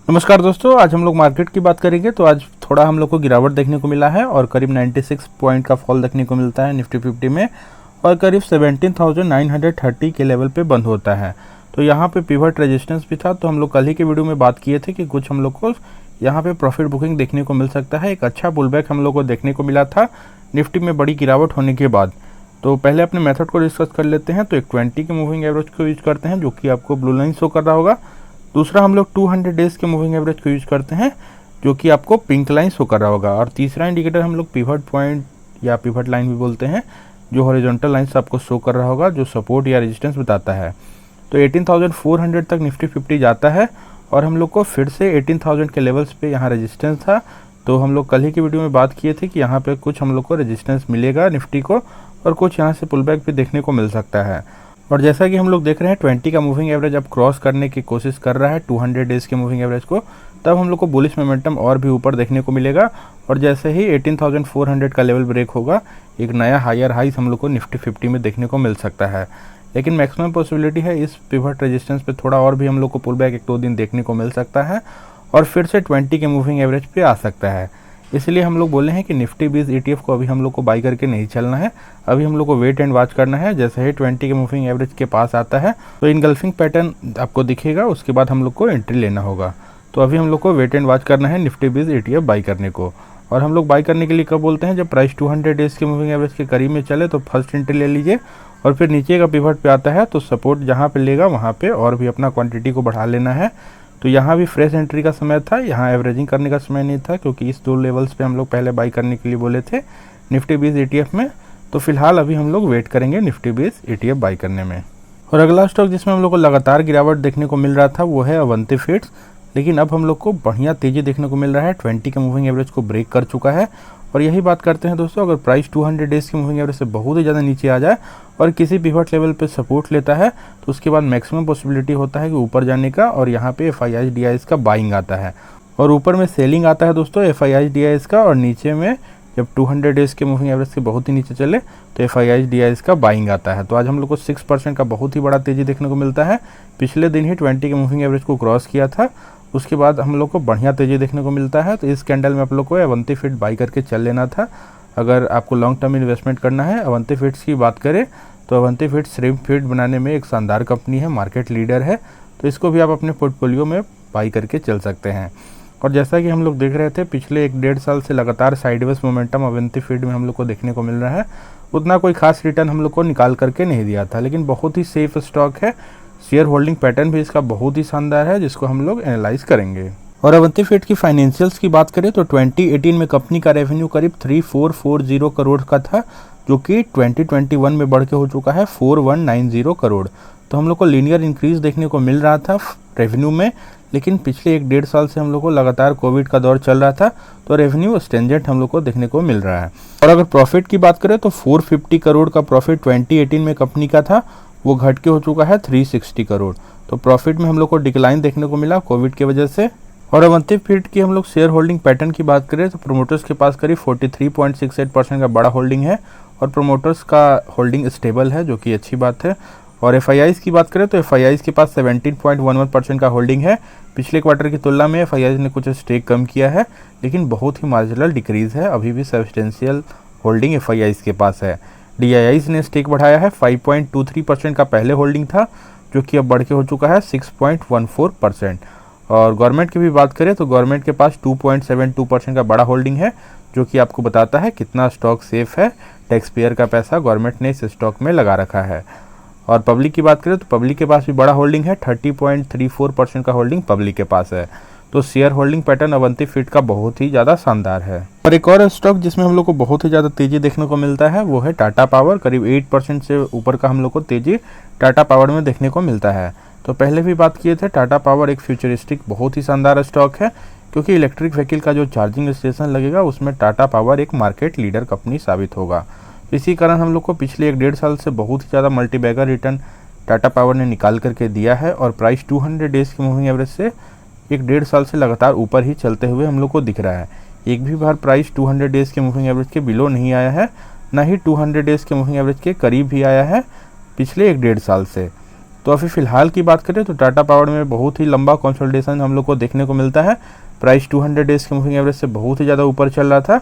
नमस्कार दोस्तों, आज हम लोग मार्केट की बात करेंगे। तो आज थोड़ा हम लोग को गिरावट देखने को मिला है और करीब 96 पॉइंट का फॉल देखने को मिलता है निफ्टी 50 में और करीब 17,930 के लेवल पे बंद होता है। तो यहाँ पे पिवट रेजिस्टेंस भी था। तो हम लोग कल ही के वीडियो में बात किए थे कि कुछ हम लोग को यहाँ पे प्रॉफिट बुकिंग देखने को मिल सकता है। एक अच्छा पुलबैक हम लोग को देखने को मिला था निफ्टी में बड़ी गिरावट होने के बाद। तो पहले अपने मेथड को डिस्कस कर लेते हैं। तो एक 20 के मूविंग एवरेज को यूज करते हैं जो कि आपको ब्लू लाइन शो कर रहा होगा। दूसरा हम लोग 200 डेज के मूविंग एवरेज को यूज करते हैं जो कि आपको पिंक लाइन शो कर रहा होगा। और तीसरा इंडिकेटर हम लोग पिवट पॉइंट या पिवट लाइन भी बोलते हैं जो हॉरिजॉन्टल लाइन से आपको शो कर रहा होगा, जो सपोर्ट या रेजिस्टेंस बताता है। तो 18,400 तक निफ्टी 50 जाता है और हम लोग को फिर से 18,000 के लेवल्स पे यहाँ रेजिस्टेंस था। तो हम लोग कल ही की वीडियो में बात किए थे कि यहाँ पे कुछ हम लोग को रेजिस्टेंस मिलेगा निफ्टी को और कुछ यहाँ से पुलबैक भी देखने को मिल सकता है। और जैसा कि हम लोग देख रहे हैं 20 का मूविंग एवरेज अब क्रॉस करने की कोशिश कर रहा है 200 डेज के मूविंग एवरेज को, तब हम लोग को बुलिश मोमेंटम और भी ऊपर देखने को मिलेगा। और जैसे ही 18,400 का लेवल ब्रेक होगा, एक नया हायर हाइस हम लोग को निफ्टी 50 में देखने को मिल सकता है। लेकिन मैक्सिमम पॉसिबिलिटी है इस पिवट रेजिस्टेंस पे थोड़ा और भी हम लोग को पुल बैक 1-2 दिन देखने को मिल सकता है और फिर से 20 के मूविंग एवरेज पे आ सकता है। इसलिए हम लोग बोले हैं कि निफ्टी 20 ETF को अभी हम लोग को बाई करके नहीं चलना है। अभी हम लोग को वेट एंड वॉच करना है। जैसे ही 20 के मूविंग एवरेज के पास आता है तो इनगल्फिंग पैटर्न आपको दिखेगा, उसके बाद हम लोग को एंट्री लेना होगा। तो अभी हम लोग को वेट एंड वॉच करना है निफ्टी 20 ETF बाई करने को। और हम लोग बाई करने के लिए कब बोलते हैं, जब प्राइस 200 डेज के मूविंग एवरेज के करीब में चले तो फर्स्ट एंट्री ले लीजिए। और फिर नीचे का पिवट पे आता है तो सपोर्ट जहाँ पे लेगा वहाँ पे और भी अपना क्वांटिटी को बढ़ा लेना है। तो यहाँ भी फ्रेश एंट्री का समय था, यहाँ एवरेजिंग करने का समय नहीं था, क्योंकि इस 2 लेवल्स पे हम लोग पहले बाई करने के लिए बोले थे निफ्टी 20 ETF में। तो फिलहाल अभी हम लोग वेट करेंगे निफ्टी 20 ETF बाई करने में। और अगला स्टॉक जिसमें हम लोग को लगातार गिरावट देखने को मिल रहा था वो है अवंती फीड्स। लेकिन अब हम लोग को बढ़िया तेजी देखने को मिल रहा है, 20 के मूविंग एवरेज को ब्रेक कर चुका है। और यही बात करते हैं दोस्तों, अगर प्राइस 200 डेज के मूविंग एवरेज से बहुत ही ज़्यादा नीचे आ जाए और किसी पिवट लेवल पे सपोर्ट लेता है तो उसके बाद मैक्सिमम पॉसिबिलिटी होता है कि ऊपर जाने का और यहाँ पे FIIs DIs का बाइंग आता है और ऊपर में सेलिंग आता है दोस्तों FIIs DIs का। और नीचे में जब 200 डेज के मूविंग एवरेज से बहुत ही नीचे चले तो FIIs DIs का बाइंग आता है। तो आज हम लोग को 6% का बहुत ही बड़ा तेजी देखने को मिलता है। पिछले दिन ही 20 के मूविंग एवरेज को क्रॉस किया था, उसके बाद हम लोग को बढ़िया तेजी देखने को मिलता है। तो इस कैंडल में आप लोग को अवंती फीड बाई करके चल लेना था अगर आपको लॉन्ग टर्म इन्वेस्टमेंट करना है। अवंती फीड्स की बात करें तो अवंती फीड्स श्रिम्प फीड बनाने में एक शानदार कंपनी है, मार्केट लीडर है। तो इसको भी आप अपने पोर्टफोलियो में बाई करके चल सकते हैं। और जैसा कि हम लोग देख रहे थे पिछले 1-1.5 साल से लगातार साइडवेज मोमेंटम अवंती फीड में हम लोग को देखने को मिल रहा है। उतना कोई खास रिटर्न हम लोग को निकाल करके नहीं दिया था, लेकिन बहुत ही सेफ स्टॉक है। शेयर होल्डिंग पैटर्न भी इसका बहुत ही शानदार है, जिसको हम लोग एनालाइज करेंगे। और अवंती फीड की फाइनेंशियल्स की बात करें तो 2018 में कंपनी का रेवेन्यू करीब 3440 करोड़ का था, जो कि 2021 में बढ़ के हो चुका है 4190 करोड़। तो हम लोग को लीनियर इंक्रीज देखने को मिल रहा था रेवेन्यू में। लेकिन पिछले 1-1.5 साल से हम लोग को लगातार कोविड का दौर चल रहा था तो रेवेन्यू स्टेंजेंट हम लोग को देखने को मिल रहा है। और अगर प्रॉफिट की बात करें तो 450 करोड़ का प्रॉफिट 2018 में कंपनी का था, वो घट के हो चुका है 360 करोड़। तो प्रॉफिट में हम लोग को डिक्लाइन देखने को मिला कोविड की वजह से। और अवंती फीड की हम लोग शेयर होल्डिंग पैटर्न की बात करें तो प्रोमोटर्स के पास करीब 43.68% का बड़ा होल्डिंग है और प्रोमोटर्स का होल्डिंग स्टेबल है, जो कि अच्छी बात है। और FIIs की बात करें तो FIIs के पास 17.11% का होल्डिंग है। पिछले क्वार्टर की तुलना में FIIs ने कुछ स्टेक कम किया है, लेकिन बहुत ही मार्जिनल डिक्रीज है। अभी भी सब्सटेंशियल होल्डिंग FIIs के पास है। DIIs ने स्टेक बढ़ाया है, 5.23% का पहले होल्डिंग था, जो कि अब बढ़ के हो चुका है 6.14%। और गवर्नमेंट की भी बात करें तो गवर्नमेंट के पास 2.72% का बड़ा होल्डिंग है, जो कि आपको बताता है कितना स्टॉक सेफ है। टैक्स पेयर का पैसा गवर्नमेंट ने इस स्टॉक में लगा रखा है। और पब्लिक की बात करें तो पब्लिक के पास भी बड़ा होल्डिंग है, 30.34% का होल्डिंग पब्लिक के पास है। तो share holding pattern Avanti feed का बहुत ही ज़्यादा शानदार है। और एक और स्टॉक जिसमें हम लोग को बहुत ही ज़्यादा तेज़ी देखने को मिलता है वो है टाटा पावर। करीब 8% से ऊपर का हम लोग को तेज़ी टाटा पावर में देखने को मिलता है। तो पहले भी बात किए थे, टाटा पावर एक फ्यूचरिस्टिक बहुत ही शानदार स्टॉक है, क्योंकि इलेक्ट्रिक व्हीकल का जो चार्जिंग स्टेशन लगेगा उसमें टाटा पावर एक मार्केट लीडर कंपनी साबित होगा। इसी कारण हम लोग को पिछले 1-1.5 साल से बहुत ही ज़्यादा मल्टीबैगर रिटर्न टाटा पावर ने निकाल करके दिया है। और प्राइस 200 डेज की मूविंग एवरेज से 1-1.5 साल से लगातार ऊपर ही चलते हुए हम लोग को दिख रहा है। एक भी बार प्राइस 200 डेज के मूविंग एवरेज के बिलो नहीं आया है, ना ही 200 डेज के मूविंग एवरेज के करीब ही आया है पिछले 1-1.5 साल से। तो अभी फ़िलहाल की बात करें तो टाटा पावर में बहुत ही लंबा कंसोलिडेशन हम लोग को देखने को मिलता है। प्राइस 200 डेज़ के मूविंग एवरेज से बहुत ही ज़्यादा ऊपर चल रहा था।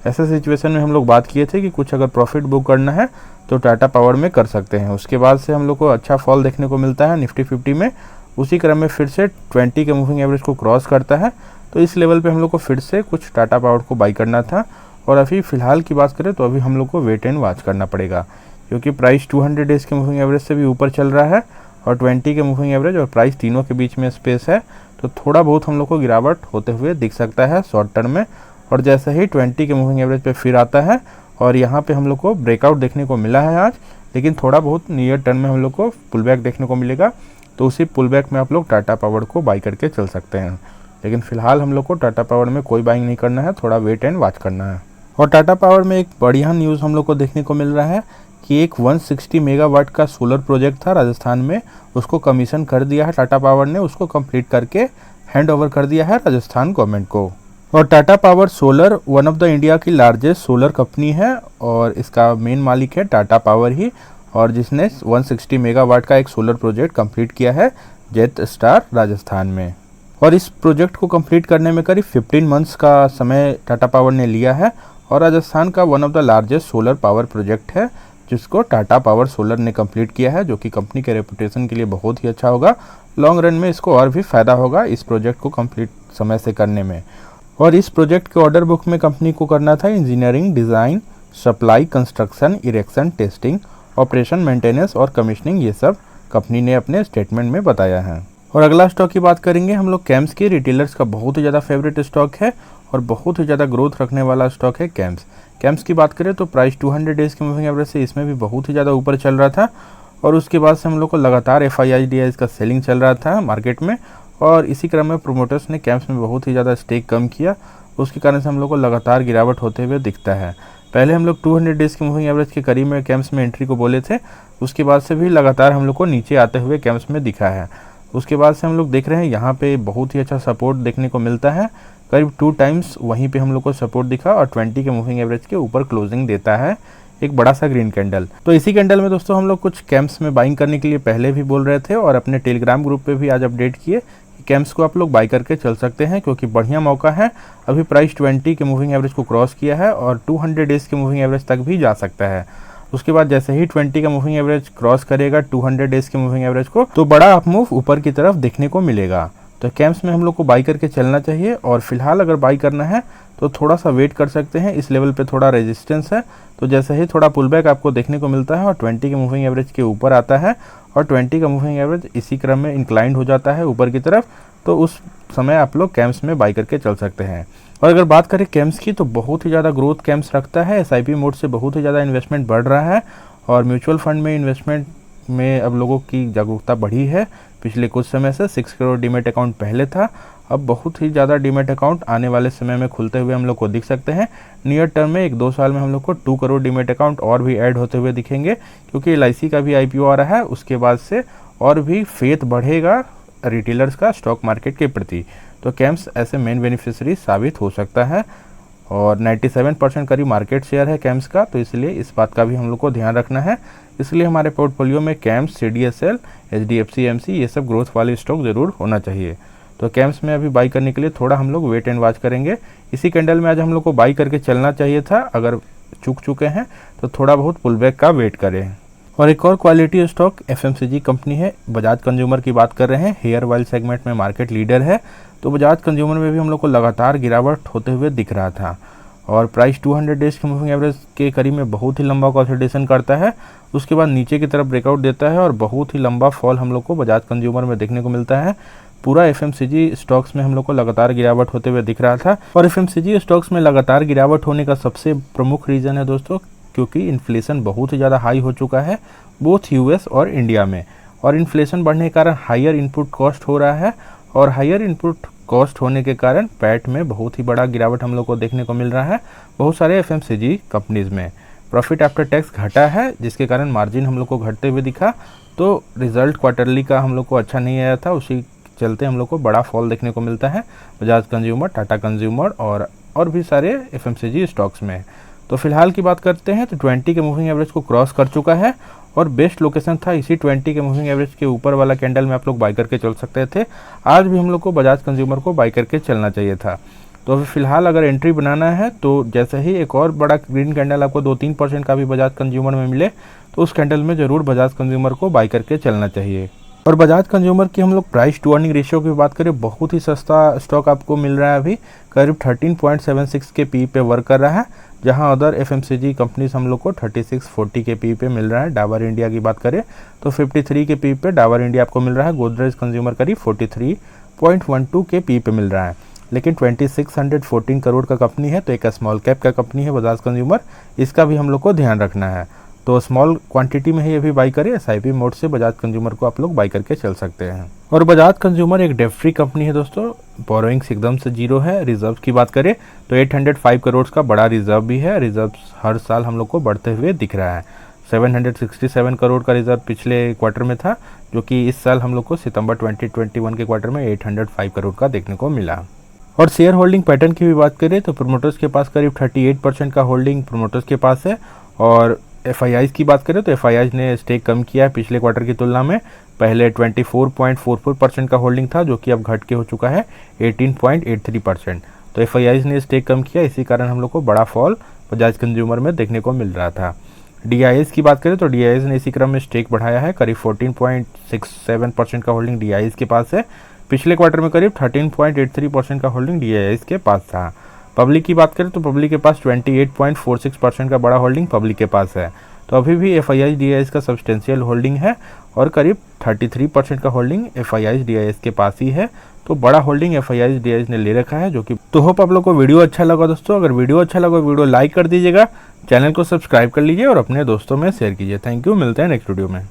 ऐसे सिचुएशन में हम लोग बात किए थे कि कुछ अगर प्रॉफिट बुक करना है तो टाटा पावर में कर सकते हैं। उसके बाद से हम लोग को अच्छा फॉल देखने को मिलता है निफ्टी 50 में। उसी क्रम में फिर से 20 के मूविंग एवरेज को क्रॉस करता है, तो इस लेवल पे हम लोग को फिर से कुछ टाटा पावर को बाई करना था। और अभी फ़िलहाल की बात करें तो अभी हम लोग को वेट एंड वॉच करना पड़ेगा, क्योंकि प्राइस 200 डेज़ के मूविंग एवरेज से भी ऊपर चल रहा है और 20 के मूविंग एवरेज और प्राइस तीनों के बीच में स्पेस है। तो थोड़ा बहुत हम लोग को गिरावट होते हुए दिख सकता है शॉर्ट टर्म में। और जैसे ही 20 के मूविंग एवरेज पे फिर आता है और यहाँ पे हम लोग को ब्रेकआउट देखने को मिला है आज, लेकिन थोड़ा बहुत नियर टर्म में हम लोग को पुल बैक देखने को मिलेगा। तो उसी पुल बैक में आप लोग टाटा पावर को बाई करके चल सकते हैं, लेकिन फिलहाल हम लोग को टाटा पावर में कोई बाइंग नहीं करना है, थोड़ा वेट एंड वॉच करना है। और टाटा पावर में एक बढ़िया न्यूज़ हम लोग को देखने को मिल रहा है कि एक 160 मेगावाट का सोलर प्रोजेक्ट था राजस्थान में, उसको कमीशन कर दिया है टाटा पावर ने, उसको कंप्लीट करके हैंड ओवर कर दिया है राजस्थान गवर्नमेंट को। और Tata power solar one of the India की लार्जेस्ट सोलर कंपनी है और इसका मेन मालिक है टाटा पावर ही, और जिसने 160 मेगावाट का एक सोलर प्रोजेक्ट कंप्लीट किया है जेट स्टार राजस्थान में। और इस प्रोजेक्ट को कंप्लीट करने में करीब 15 मंथ्स का समय टाटा पावर ने लिया है और राजस्थान का one of the largest solar power project है जिसको टाटा पावर सोलर ने कंप्लीट किया है, जो कि कंपनी के रेपुटेशन के लिए बहुत ही अच्छा होगा। लॉन्ग रन में इसको और भी फ़ायदा होगा इस प्रोजेक्ट को कंप्लीट समय से करने में। और इस प्रोजेक्ट के ऑर्डर बुक में कंपनी को करना था engineering, design, supply, construction, erection, testing, operation, maintenance और कमीशनिंग, ये सब कंपनी ने अपने स्टेटमेंट में बताया है। और अगला स्टॉक की बात करेंगे हम लोग कैम्स की। रिटेलर्स का बहुत ही ज़्यादा फेवरेट स्टॉक है और बहुत ही ज़्यादा ग्रोथ रखने वाला स्टॉक है कैम्स। कैम्स की बात करें तो प्राइस 200 डेज़ के मूविंग एवरेज से इसमें भी बहुत ही ज़्यादा ऊपर चल रहा था और उसके बाद से हम लोग को लगातार FIIs का सेलिंग चल रहा था मार्केट में। और इसी क्रम में प्रोमोटर्स ने कैम्स में बहुत ही ज़्यादा स्टेक कम किया, उसके कारण से हम लोग को लगातार गिरावट होते हुए दिखता है। पहले हम लोग 200 डेज़ के मूविंग एवरेज के करीब में कैम्स में एंट्री को बोले थे, उसके बाद से भी लगातार हम लोग को नीचे आते हुए कैम्स में दिखा है। उसके बाद से हम लोग देख रहे हैं यहाँ पे बहुत ही अच्छा सपोर्ट देखने को मिलता है, करीब 2 टाइम्स वहीं पे हम लोग को सपोर्ट दिखा और 20 के मूविंग एवरेज के ऊपर क्लोजिंग देता है एक बड़ा सा ग्रीन कैंडल। तो इसी कैंडल में दोस्तों हम लोग कुछ कैम्स में बाइंग करने के लिए पहले भी बोल रहे थे और अपने टेलीग्राम ग्रुप पे भी आज अपडेट किए कि कैम्स को आप लोग बाई करके चल सकते हैं, क्योंकि बढ़िया मौका है। अभी प्राइस 20 के मूविंग एवरेज को क्रॉस किया है और 200 डेज़ के मूविंग एवरेज तक भी जा सकता है। उसके बाद जैसे ही 20 का मूविंग एवरेज क्रॉस करेगा 200 डेज़ के मूविंग एवरेज को, तो बड़ा अप मूव ऊपर की तरफ देखने को मिलेगा। तो कैम्स में हम लोग को बाई करके चलना चाहिए और फिलहाल अगर बाई करना है तो थोड़ा सा वेट कर सकते हैं। इस लेवल पे थोड़ा रेजिस्टेंस है, तो जैसे ही थोड़ा पुल बैक आपको देखने को मिलता है और 20 के मूविंग एवरेज के ऊपर आता है और 20 का मूविंग एवरेज इसी क्रम में इंक्लाइंड हो जाता है ऊपर की तरफ, तो उस समय आप लोग कैम्स में बाई करके चल सकते हैं। और अगर बात करें कैम्स की तो बहुत ही ज़्यादा ग्रोथ कैम्स रखता है। SIP मोड से बहुत ही ज़्यादा इन्वेस्टमेंट बढ़ रहा है और म्यूचुअल फंड में इन्वेस्टमेंट में अब लोगों की जागरूकता बढ़ी है। पिछले कुछ समय से 6 करोड़ डीमेट अकाउंट पहले था, अब बहुत ही ज़्यादा डीमेट अकाउंट आने वाले समय में खुलते हुए हम लोग को दिख सकते हैं। नियर टर्म में 1-2 साल में हम लोग को 2 करोड़ डीमेट अकाउंट और भी ऐड होते हुए दिखेंगे, क्योंकि LIC का भी IPO आ रहा है। उसके बाद से और भी फेथ बढ़ेगा रिटेलर्स का स्टॉक मार्केट के प्रति, तो कैम्स ऐसे मेन बेनिफिशियरी साबित हो सकता है। और 97% करीब मार्केट शेयर है कैम्स का, तो इसलिए इस बात का भी हम लोग को ध्यान रखना है। इसलिए हमारे पोर्टफोलियो में कैम्स, CDSL, HDFC AMC ये सब ग्रोथ वाले स्टॉक ज़रूर होना चाहिए। तो कैम्स में अभी बाई करने के लिए थोड़ा हम लोग वेट एंड वॉच करेंगे। इसी कैंडल में आज हम लोग को बाई करके चलना चाहिए था, अगर चूक चुके हैं तो थोड़ा बहुत पुल बैक का वेट करें। और एक और क्वालिटी स्टॉक FMCG कंपनी है, बजाज कंज्यूमर की बात कर रहे हैं। हेयर ऑयल सेगमेंट में मार्केट लीडर है, तो बजाज कंज्यूमर में भी हम लोग को लगातार गिरावट होते हुए दिख रहा था और प्राइस 200 डेज़ के मूविंग एवरेज के करीब में बहुत ही लंबा कंसोलिडेशन करता है, उसके बाद नीचे की तरफ ब्रेकआउट देता है और बहुत ही लंबा फॉल हम लोग को बजाज कंज्यूमर में देखने को मिलता है। पूरा FMCG स्टॉक्स में हम लोग को लगातार गिरावट होते हुए दिख रहा था और FMCG स्टॉक्स में लगातार गिरावट होने का सबसे प्रमुख रीज़न है दोस्तों, क्योंकि इन्फ्लेशन बहुत ही ज़्यादा हाई हो चुका है बोथ US और इंडिया में, और इन्फ्लेशन बढ़ने के कारण हायर इनपुट कॉस्ट हो रहा है और हायर इनपुट कॉस्ट होने के कारण पैट में बहुत ही बड़ा गिरावट हम लोग को देखने को मिल रहा है। बहुत सारे FMCG कंपनीज़ में प्रॉफिट आफ्टर टैक्स घटा है, जिसके कारण मार्जिन हम लोग को घटते हुए दिखा, तो रिजल्ट क्वार्टरली का हम लोग को अच्छा नहीं आया था, उसी चलते हम लोग को बड़ा फॉल देखने को मिलता है बजाज कंज्यूमर, टाटा कंज्यूमर और भी सारे FMCG स्टॉक्स में। तो फिलहाल की बात करते हैं तो 20 के मूविंग एवरेज को क्रॉस कर चुका है और बेस्ट लोकेशन था इसी 20 के मूविंग एवरेज के ऊपर वाला कैंडल में आप लोग बाई करके चल सकते थे। आज भी हम लोग को बजाज कंज्यूमर को बाई करके चलना चाहिए था। तो अभी फिलहाल अगर एंट्री बनाना है तो जैसे ही एक और बड़ा ग्रीन कैंडल आपको 2-3% का भी बजाज कंज्यूमर में मिले तो उस कैंडल में ज़रूर बजाज कंज्यूमर को बाई करके चलना चाहिए। और बजाज कंज्यूमर की हम लोग प्राइस टू अर्निंग रेशियो की बात करें, बहुत ही सस्ता स्टॉक आपको मिल रहा है। अभी करीब 13.76 के पी पे वर्क कर रहा है, जहां अदर एफएमसीजी कंपनीज हम लोग को 36-40 के पी पे मिल रहा है। डाबर इंडिया की बात करें तो 53 के पी पे डाबर इंडिया आपको मिल रहा है। गोदरेज कंज्यूमर करीब 43.12 के पी पे मिल रहा है। लेकिन 2614 करोड़ का कंपनी है तो एक स्मॉल कैप का कंपनी है बजाज कंज्यूमर, इसका भी हम लोग को ध्यान रखना है। तो स्मॉल क्वांटिटी में ही अभी बाई करें, एसआईपी मोड से बजाज कंज्यूमर को आप लोग बाई करके चल सकते हैं। और बजाज कंज्यूमर एक डेट फ्री कंपनी है दोस्तों, बोरोइंग्स एकदम से जीरो है। रिजर्व की बात करें तो 805 करोड़ का बड़ा रिजर्व भी है। रिजर्व हर साल हम लोग को बढ़ते हुए दिख रहा है। 767 करोड़ का रिजर्व पिछले क्वार्टर में था, जो कि इस साल हम लोग को सितंबर 2021 के क्वार्टर में 805 करोड़ का देखने को मिला। और शेयर होल्डिंग पैटर्न की भी बात करें तो प्रोमोटर्स के पास करीब 38% का होल्डिंग प्रोमोटर्स के पास है। और एफआईआईज की बात करें तो एफआईआईज ने स्टेक कम किया है पिछले क्वार्टर की तुलना में। पहले 24.44% का होल्डिंग था, जो कि अब घट के हो चुका है 18.83%। तो एफआईआईज ने स्टेक कम किया, इसी कारण हम लोग को बड़ा फॉल बजाज कंज्यूमर में देखने को मिल रहा था। डीआईएस की बात करें तो डीआईएस ने इसी क्रम में स्टेक बढ़ाया है, करीब 14.67% का होल्डिंग डीआईएस के पास है। पिछले क्वार्टर में करीब 13.83% का होल्डिंग डीआईएस के पास था। पब्लिक की बात करें तो पब्लिक के पास 28.46% का बड़ा होल्डिंग पब्लिक के पास है। तो अभी भी एफआईआईज डीआईएस का सब्सटेंशियल होल्डिंग है और करीब 33% का होल्डिंग एफआईआईज डीआईएस के पास ही है। तो बड़ा होल्डिंग एफआईआईज डीआईएस ने ले रखा है, जो कि तो होप आप लोग को वीडियो अच्छा लगा दोस्तों। अगर वीडियो अच्छा लगा वीडियो लाइक कर दीजिएगा, चैनल को सब्सक्राइब कर लीजिए और अपने दोस्तों में शेयर कीजिए। थैंक यू, मिलते हैं नेक्स्ट वीडियो में।